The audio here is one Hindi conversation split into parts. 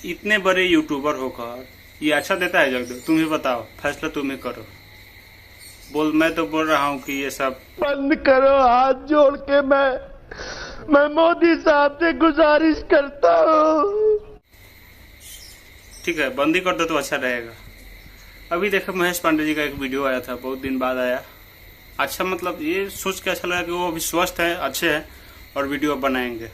इतने बड़े यूट्यूबर होकर ये अच्छा देता है जगदेव? तुम ही बताओ, फैसला तुम ही करो। मैं तो बोल रहा हूँ कि ये सब बंद करो, हाथ जोड़ के मैं मोदी साहब से गुजारिश करता हूँ। ठीक है, बंदी कर दो तो अच्छा रहेगा। अभी देखो महेश पांडे जी का एक वीडियो आया था, बहुत दिन बाद आया। अच्छा, मतलब ये सोच के अच्छा लगा कि वो अभी स्वस्थ है, अच्छे हैं और वीडियो बनाएंगे।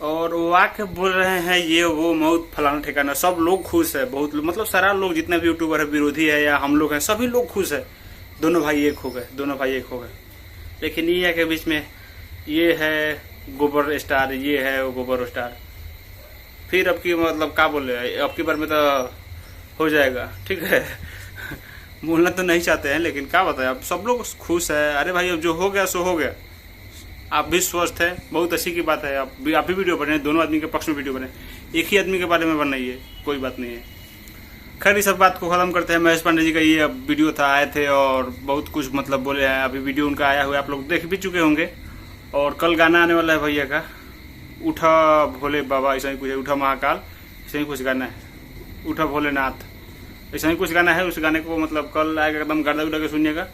और वो आके बोल रहे हैं ये वो मौत फलाना ठिकाना, सब लोग खुश है, बहुत लोग, मतलब सारा लोग जितने भी यूट्यूबर है, विरोधी है या हम लोग हैं, सभी लोग खुश है। दोनों भाई एक हो गए, दोनों भाई एक हो गए। लेकिन ये है कि बीच में ये है गोबर स्टार, ये है वो गोबर स्टार। फिर अब की मतलब क्या बोले, अब की बार में तो हो जाएगा, ठीक है। बोलना तो नहीं चाहते हैं, लेकिन क्या बताएं, अब सब लोग खुश है। अरे भाई, अब जो हो गया सो हो गया। आप भी स्वस्थ है, बहुत अच्छी की बात है। आप भी वीडियो बने, दोनों आदमी के पक्ष में वीडियो बने, एक ही आदमी के बारे में बनाइए, कोई बात नहीं है। खैर, इस सब बात को खत्म करते हैं। महेश पांडे जी का ये अब वीडियो था, आए थे और बहुत कुछ मतलब बोले हैं। अभी वीडियो उनका आया हुआ, आप लोग देख भी चुके होंगे। और कल गाना आने वाला है भैया का, उठा भोले बाबा, ऐसा ही कुछ है, उठा महाकाल, ऐसा ही कुछ गाना है, उठा भोलेनाथ, ऐसा ही कुछ गाना है। उस गाने को मतलब कल आएगा, एकदम गर्दा उड़ा के सुनिएगा।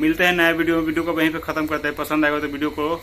मिलते हैं नए वीडियो में, वीडियो को वहीं पे खत्म करते हैं। पसंद आएगा तो वीडियो को